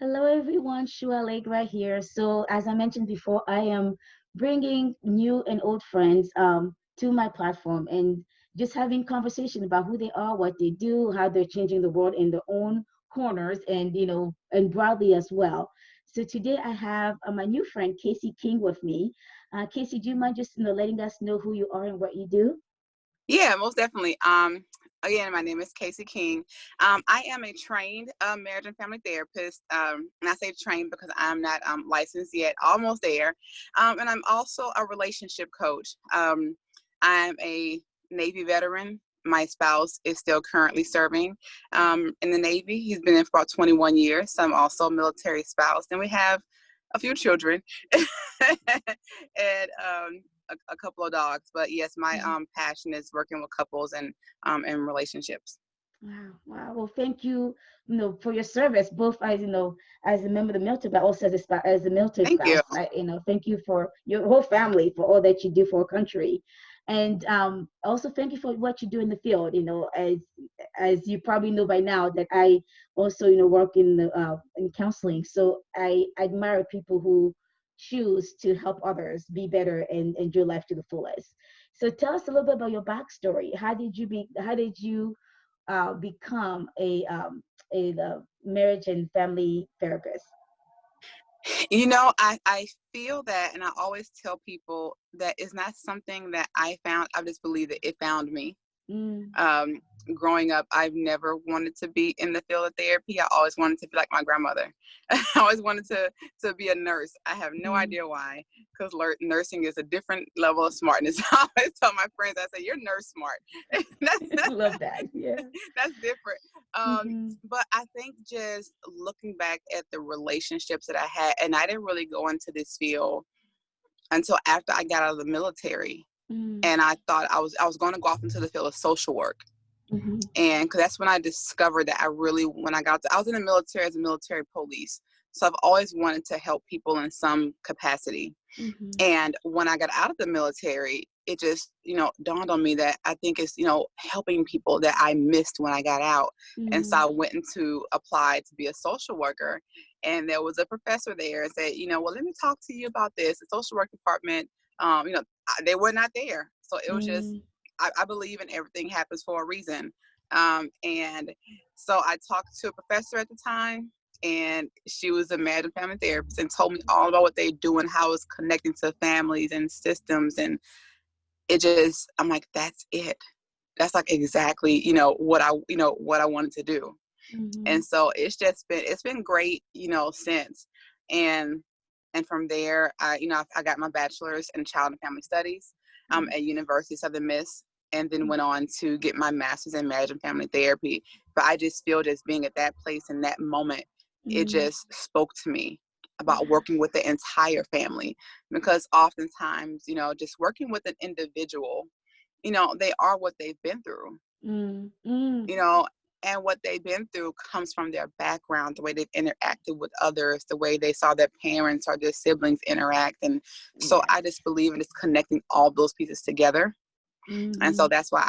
Hello, everyone. Shua Allegra here. So, as I mentioned before, I am bringing new and old friends to my platform and just having conversation about who they are, what they do, how they're changing the world in their own corners, and and broadly as well. So today I have my new friend Kasey King with me. Kasey, do you mind just letting us know who you are and what you do? Yeah, most definitely. Again, my name is Kasey King. I am a trained marriage and family therapist, and I say trained because I'm not licensed yet. Almost there, and I'm also a relationship coach. I'm a Navy veteran. My spouse is still currently serving in the Navy. He's been in for about 21 years. So I'm also a military spouse, and we have a few children, and a couple of dogs. But yes, my Mhm. passion is working with couples and relationships. Wow, wow. Well, thank you, for your service, both as as a member of the military, but also as as a military Thank you. spouse. Thank you for your whole family for all that you do for our country, and also thank you for what you do in the field. As you probably know by now, that I also work in the in counseling. So I admire people who choose to help others be better and enjoy life to the fullest. So tell us a little bit about your backstory. How did you become a marriage and family therapist? I feel that, and I always tell people that it's not something that I found. I just believe that it found me. Mm, Um, Growing up, I've never wanted to be in the field of therapy. I always wanted to be like my grandmother. I always wanted to be a nurse. I have no mm. idea why, because nursing is a different level of smartness. I always tell my friends, I say, "You're nurse smart." that's Love that. Yeah. that's different. Hmm. But I think just looking back at the relationships that I had, and I didn't really go into this field until after I got out of the military, Mm, and I thought I was going to go off into the field of social work. hmm. And because that's when I discovered that when I was in the military as a military police. So I've always wanted to help people in some capacity. Hmm. And when I got out of the military, it just, dawned on me that I think it's, helping people that I missed when I got out. And so Mm, I went to apply to be a social worker. And there was a professor there and said, well, let me talk to you about this. The social work department, they were not there. So it was just, mm, I believe in everything happens for a reason. And so I talked to a professor at the time, and she was a marriage and family therapist and told me all about what they do and how it's connecting to families and systems. And I'm like, that's it. That's like exactly, what I wanted to do. hmm. And so it's been great, since. And and from there, I got my bachelor's in child and family studies Mm, at University of Southern Miss, and then mm, went on to get my master's in marriage and family therapy. But I just feel just being at that place in that moment, it mm. just spoke to me about Yeah. working with the entire family, because oftentimes, just working with an individual, they are what they've been through, Mm, mm. you know, and what they've been through comes from their background, the way they've interacted with others, the way they saw their parents or their siblings interact. And so Yeah. I just believe in just connecting all those pieces together. And so Hmm. that's why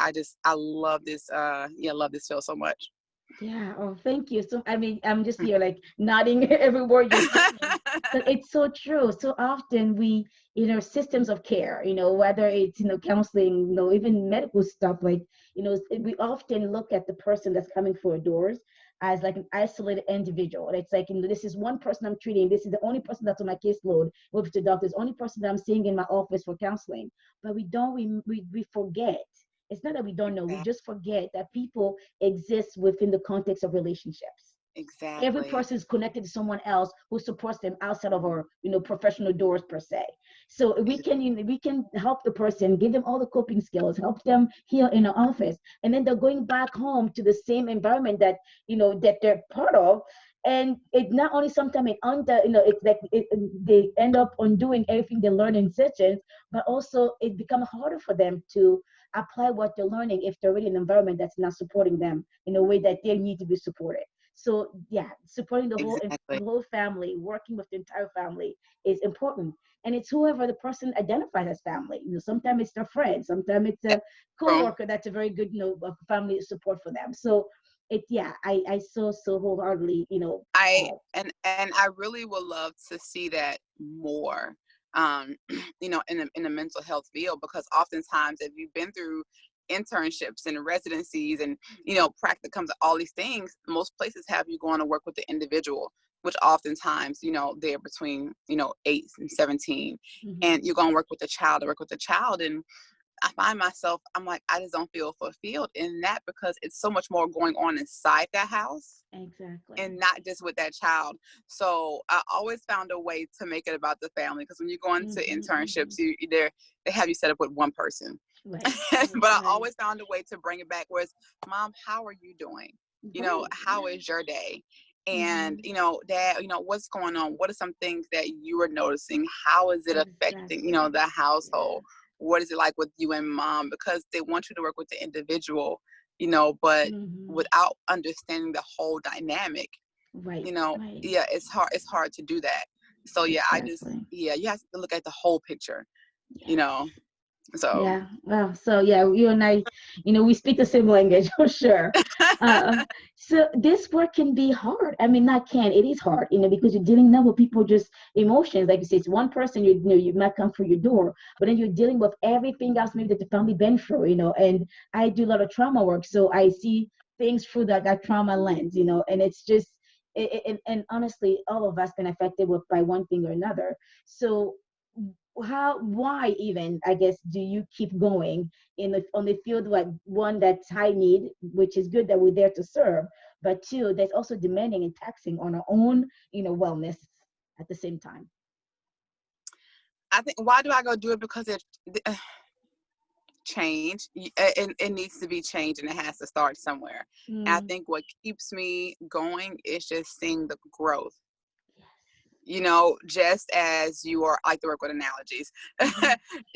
I love this, love this field so much. Yeah. Oh, thank you. So, I mean, I'm just here like nodding every word you're saying. But it's so true. So often we, systems of care, whether it's, counseling, even medical stuff, like, we often look at the person that's coming for our doors as like an isolated individual. It's like, this is one person I'm treating. This is the only person that's on my caseload with the doctors, only person that I'm seeing in my office for counseling. But we forget. It's not that we don't know, we just forget that people exist within the context of relationships. Every Exactly. person is connected to someone else who supports them outside of our professional doors per se. So we can help the person, give them all the coping skills, help them heal in the office, and then they're going back home to the same environment that that they're part of. And it not only sometimes it under it's like they end up undoing everything they learn in sessions, but also it becomes harder for them to apply what they're learning if they're really in an environment that's not supporting them in a way that they need to be supported. So yeah, supporting Exactly. the whole family, working with the entire family is important. And it's whoever the person identifies as family. Sometimes it's their friend, sometimes it's a True. coworker that's a very good, family support for them. So I so wholeheartedly, And I really would love to see that more, in the mental health field, because oftentimes if you've been through internships and residencies and, practicums, all these things, most places have you going to work with the individual, which oftentimes, they're between, 8 and 17, and you're going to work with the child and I find myself, I'm like, I just don't feel fulfilled in that, because it's so much more going on inside that house. Exactly. And not just with that child. So I always found a way to make it about the family, because when you go into internships, they have you set up with one person. Right. But I always found a way to bring it back, whereas, Mom, how are you doing? How is your day? And, Dad, what's going on? What are some things that you are noticing? How is it affecting, the household? What is it like with you and Mom? Because they want you to work with the individual, but without understanding the whole dynamic, right. It's hard to do that. So you have to look at the whole picture, so Well, so you and I, we speak the same language for sure. So this work can be hard. I mean, not can, it is hard, because you're dealing now with people, just emotions. Like you say, it's one person, you might come through your door, but then you're dealing with everything else maybe that the family been through, and I do a lot of trauma work. So I see things through that trauma lens, and it's just, and honestly, all of us been affected by one thing or another. So why even, I guess, do you keep going on the field, like one that's high need, which is good that we're there to serve, but two, that's also demanding and taxing on our own, wellness at the same time? I think, why do I go do it? Because it change, it needs to be changed, and it has to start somewhere. And I think what keeps me going is just seeing the growth. Just as you are, I like to work with analogies.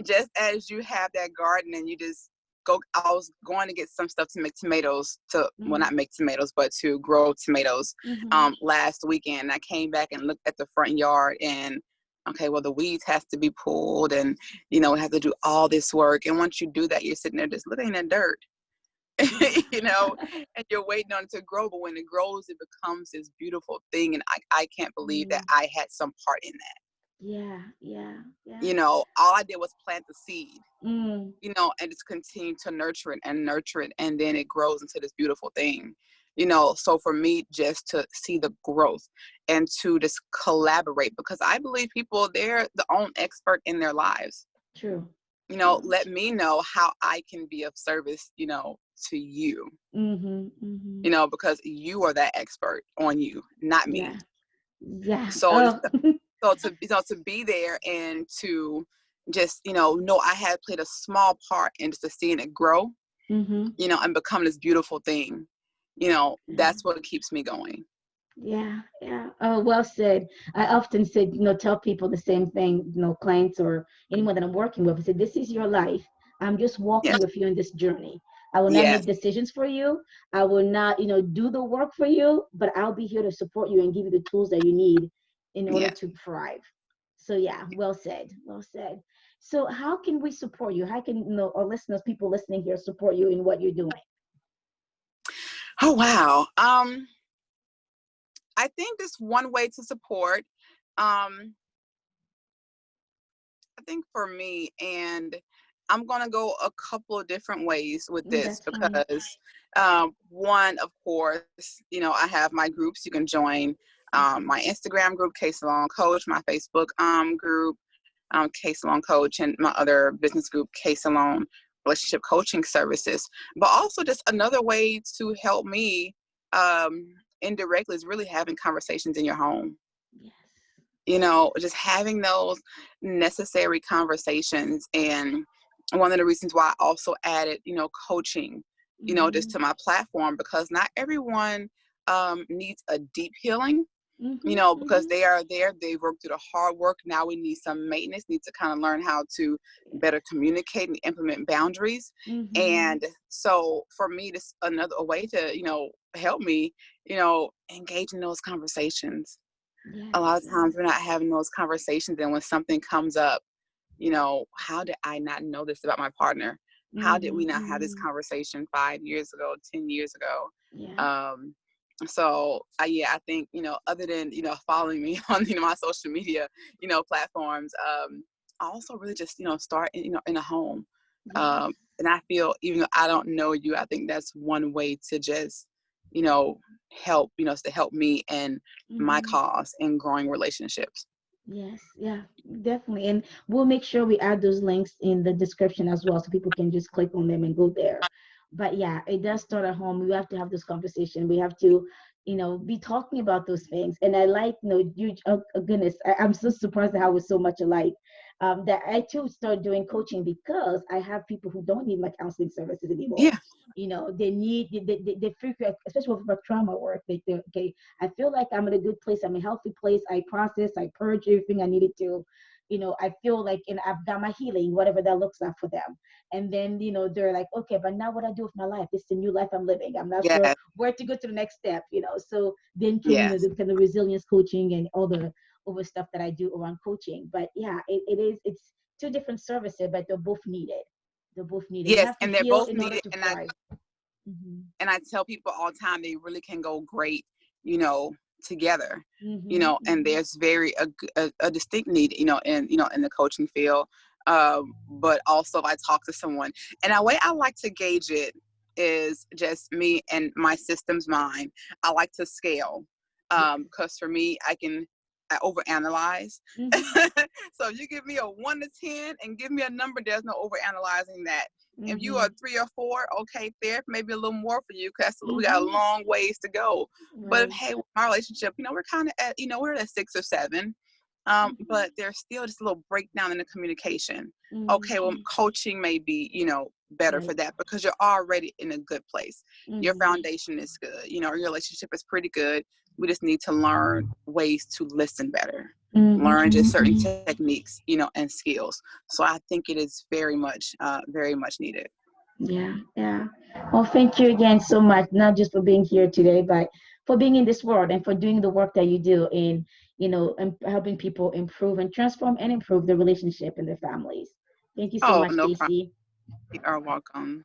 Just as you have that garden and you just I was going to get some stuff to make tomatoes, well, not make tomatoes, but to grow tomatoes last weekend. I came back and looked at the front yard, and okay, well, the weeds have to be pulled, and we have to do all this work. And once you do that, you're sitting there just looking at dirt. And you're waiting on it to grow, but when it grows, it becomes this beautiful thing. And I can't believe that I had some part in that. All I did was plant the seed, and just continue to nurture it, and then it grows into this beautiful thing. So for me, just to see the growth and to just collaborate, because I believe people, they're the own expert in their lives. True. Let me know how I can be of service, to you, because you are that expert on you, not me. So, to be there and to just, know I had played a small part in just seeing it grow, and become this beautiful thing, that's what keeps me going. Oh, well said. I often say, tell people the same thing, clients or anyone that I'm working with. I say, this is your life. I'm just walking with you in this journey. I will not make decisions for you. I will not, do the work for you, but I'll be here to support you and give you the tools that you need in order to thrive. So well said. Well said. So how can we support you? How can, our listeners, people listening here, support you in what you're doing? Oh, wow. I think this one way to support, I think for me, and I'm going to go a couple of different ways with this, because one, of course, I have my groups. You can join my Instagram group, KSalone Coach, my Facebook group, KSalone Coach, and my other business group, KSalone Relationship Coaching Services. But also, just another way to help me indirectly is really having conversations in your home. Just having those necessary conversations. And one of the reasons why I also added, coaching, just to my platform, because not everyone needs a deep healing, because they are there, they've worked through the hard work. Now we need some maintenance, need to kind of learn how to better communicate and implement boundaries. And so for me, this another way to, help me, engage in those conversations. A lot of times we're not having those conversations, and when something comes up, how did I not know this about my partner? How did we not have this conversation 5 years ago, 10 years ago? Yeah. So yeah, I think, other than, following me on, my social media, platforms, I also really just, start in a home. Yes. And I feel, even though I don't know you, I think that's one way to just, you know, help, to help me and my Hmm. cause in growing relationships. Yes, yeah, definitely. And we'll make sure we add those links in the description as well so people can just click on them and go there. But yeah, it does start at home. We have to have this conversation. We have to, be talking about those things. And I like, you, oh goodness, I'm so surprised at how we're so much alike. That I too started doing coaching because I have people who don't need my counseling services anymore. Yeah. They need, they frequent, especially for trauma work. Okay, I feel like I'm in a good place. I'm in a healthy place. I process, I purge everything I needed to. I feel like, and I've got my healing, whatever that looks like for them. And then, they're like, okay, but now what I do with my life? This is a new life I'm living. I'm not sure Yes. where to go to the next step. So then came, Yes. the kind of resilience coaching and all the over stuff that I do around coaching. But yeah, it's two different services, but they're both needed. They're both needed. You Yes. have to And they're heal both in order needed. to And thrive. Hmm. I tell people all the time, they really can go great, you know, together, Hmm. and Hmm. there's a distinct need, in the coaching field. But also if I talk to someone, and the way I like to gauge it is just me and my system's mind. I like to scale. Yes. Because for me, I overanalyze. Hmm. So if you give me a 1 to 10 and give me a number, there's no overanalyzing that. If you are Hmm. 3 or 4, okay, therapy maybe a little more for you because we got a Hmm. long ways to go. But if, Right. hey, my relationship, we're kind of at, we're at 6 or 7. Hmm. But there's still just a little breakdown in the communication. Okay, well, Hmm. coaching may be, better Right. for that because you're already in a good place. Your Hmm. foundation is good. Your relationship is pretty good. We just need to learn ways to listen better, learn just certain Hmm. techniques, and skills. So I think it is very much needed. Yeah, yeah. Well, thank you again so much, not just for being here today, but for being in this world and for doing the work that you do in, helping people improve and transform and improve their relationship and their families. Thank you so Oh, much, no problem. Kasey. You are welcome.